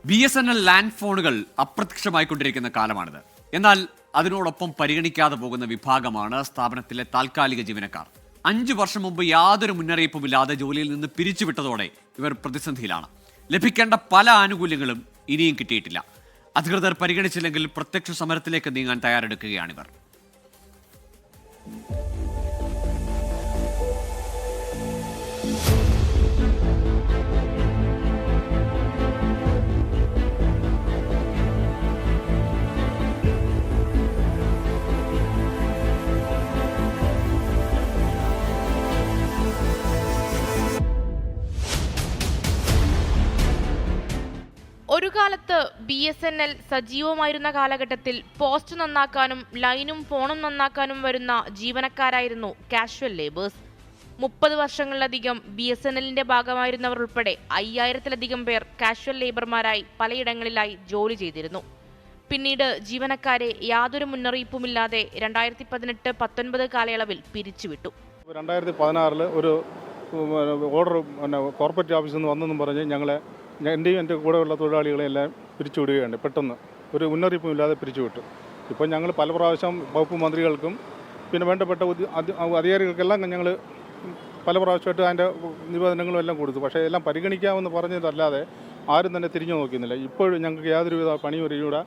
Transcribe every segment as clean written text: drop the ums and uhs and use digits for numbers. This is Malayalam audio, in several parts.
BSNL ലാൻഡ് ഫോണുകൾ അപ്രത്യക്ഷമായിക്കൊണ്ടിരിക്കുന്ന കാലമാണിത്. എന്നാൽ അതിനോടൊപ്പം പരിഗണിക്കാതെ പോകുന്ന വിഭാഗമാണ് സ്ഥാപനത്തിലെ താൽക്കാലിക ജീവനക്കാർ. 5 വർഷം മുമ്പ് യാതൊരു മുന്നറിയിപ്പുമില്ലാതെ ജോലിയിൽ നിന്ന് പിരിച്ചുവിട്ടതോടെ ഇവർ പ്രതിസന്ധിയിലാണ്. ലഭിക്കേണ്ട പല ആനുകൂല്യങ്ങളും ഇനിയും കിട്ടിയിട്ടില്ല. അധികൃതർ പരിഗണിച്ചില്ലെങ്കിൽ പ്രത്യക്ഷ സമരത്തിലേക്ക് നീങ്ങാൻ തയ്യാറെടുക്കുകയാണിവർ. ഒരു കാലത്ത് BSNL സജീവമായിരുന്ന കാലഘട്ടത്തിൽ പോസ്റ്റ് നന്നാക്കാനും ലൈനും ഫോണും നന്നാക്കാനും വരുന്ന ജീവനക്കാരായിരുന്നു കാഷ്വൽ ലേബേഴ്സ്. 30 വർഷങ്ങളിലധികം BSNLന്റെ ഭാഗമായിരുന്നവർ ഉൾപ്പെടെ 5000-ലധികം പേർ കാഷ്വൽ ലേബർമാരായി പലയിടങ്ങളിലായി ജോലി ചെയ്തിരുന്നു. പിന്നീട് ജീവനക്കാരെ യാതൊരു മുന്നറിയിപ്പുമില്ലാതെ 2018-19 കാലയളവിൽ പിരിച്ചുവിട്ടു. 2016 ഒരു ഓർഡർ കോർപ്പറേറ്റ് ഓഫീസിൽ നിന്ന് വന്നെന്നും പറഞ്ഞ് ഞങ്ങളെ എൻ്റെയും എൻ്റെ കൂടെയുള്ള തൊഴിലാളികളെല്ലാം പിരിച്ചുവിടുകയാണ്. പെട്ടെന്ന് ഒരു മുന്നറിയിപ്പുമില്ലാതെ പിരിച്ചുവിട്ടു. ഇപ്പോൾ ഞങ്ങൾ പല പ്രാവശ്യം വകുപ്പ് മന്ത്രികൾക്കും പിന്നെ വേണ്ടപ്പെട്ട അധികാരികൾക്കെല്ലാം ഞങ്ങൾ പല പ്രാവശ്യമായിട്ട് അതിൻ്റെ നിവേദനങ്ങളും എല്ലാം കൊടുത്തു. പക്ഷേ എല്ലാം പരിഗണിക്കാമെന്ന് പറഞ്ഞതല്ലാതെ ആരും തന്നെ തിരിഞ്ഞു നോക്കുന്നില്ല. ഇപ്പോഴും ഞങ്ങൾക്ക് യാതൊരുവിധ പണിയും അറിഞ്ഞൂടാ.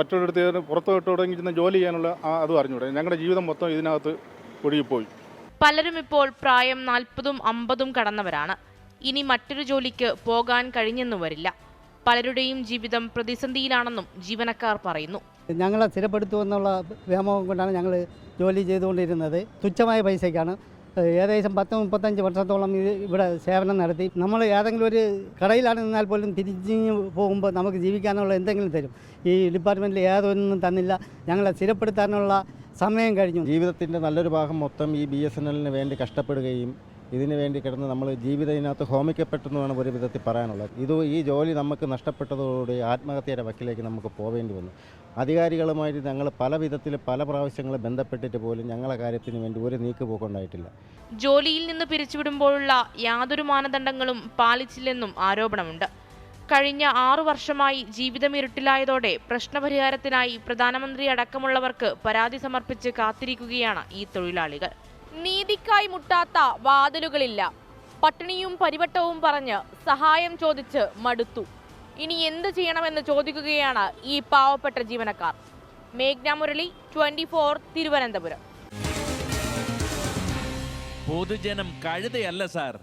മറ്റൊരിടത്ത് പുറത്തോട്ട് തുടങ്ങിയിരുന്ന ജോലി ചെയ്യാനുള്ള അതും അറിഞ്ഞൂടാ. ഞങ്ങളുടെ ജീവിതം മൊത്തം ഇതിനകത്ത് ഒഴുകിപ്പോയി. പലരും ഇപ്പോൾ പ്രായം 40ഉം 50ഉം കടന്നവരാണ്. ഇനി മറ്റൊരു ജോലിക്ക് പോകാൻ കഴിഞ്ഞെന്നു വരില്ല. പലരുടെയും ജീവിതം പ്രതിസന്ധിയിലാണെന്നും ജീവനക്കാർ പറയുന്നു. ഞങ്ങളെ സ്ഥിരപ്പെടുത്തുമെന്നുള്ള വ്യാമോഹം കൊണ്ടാണ് ഞങ്ങൾ ജോലി ചെയ്തുകൊണ്ടിരുന്നത്. തുച്ഛമായ പൈസയ്ക്കാണ്. ഏകദേശം 10-35 വർഷത്തോളം ഇവിടെ സേവനം നടത്തി. നമ്മൾ ഏതെങ്കിലും ഒരു കടയിലാണ് നിന്നാൽ പോലും തിരിഞ്ഞു പോകുമ്പോൾ നമുക്ക് ജീവിക്കാനുള്ള എന്തെങ്കിലും തരും. ഈ ഡിപ്പാർട്ട്മെൻറ്റിൽ യാതൊന്നും തന്നില്ല. ഞങ്ങളെ സ്ഥിരപ്പെടുത്താനുള്ള സമയം കഴിഞ്ഞു. ജീവിതത്തിൻ്റെ നല്ലൊരു ഭാഗം മൊത്തം ഈ BSNLന് വേണ്ടി കഷ്ടപ്പെടുകയും ഇതിനു വേണ്ടി കിടന്ന് നമ്മൾ ജീവിതം ഇതിനകത്ത് ഹോമിക്കപ്പെട്ടെന്നാണ് ഒരു വിധത്തിൽ പറയാനുള്ളത്. ഈ ജോലി നമുക്ക് നഷ്ടപ്പെട്ടതോടുകൂടി ആത്മഹത്യയുടെ വക്കിലേക്ക് നമുക്ക് പോവേണ്ടി വന്നു. അധികാരികളുമായിട്ട് ഞങ്ങൾ പല വിധത്തിൽ പല പ്രാവശ്യങ്ങൾ ബന്ധപ്പെട്ടിട്ട് പോലും ഞങ്ങളെ കാര്യത്തിന് വേണ്ടി ഒരു നീക്കുപോക്കുണ്ടായിട്ടില്ല. ജോലിയിൽ നിന്ന് പിരിച്ചുവിടുമ്പോഴുള്ള യാതൊരു മാനദണ്ഡങ്ങളും പാലിച്ചില്ലെന്നും ആരോപണമുണ്ട്. കഴിഞ്ഞ 6 വർഷമായി ജീവിതം ഇരുട്ടിലായതോടെ പ്രശ്നപരിഹാരത്തിനായി പ്രധാനമന്ത്രി അടക്കമുള്ളവർക്ക് പരാതി സമർപ്പിച്ച് കാത്തിരിക്കുകയാണ് ഈ തൊഴിലാളികൾ. നീതിക്കായി മുട്ടാത്ത വാതിലുകളില്ല. പട്ടിണിയും പരിവട്ടവും പറഞ്ഞ് സഹായം ചോദിച്ച് മടുത്തു. ഇനി എന്ത് ചെയ്യണമെന്ന് ചോദിക്കുകയാണ് ഈ പാവപ്പെട്ട ജീവനക്കാർ. മേഘ്ന മുരളി, 24 തിരുവനന്തപുരം. പൊതുജനം കഴുതയല്ല സാർ.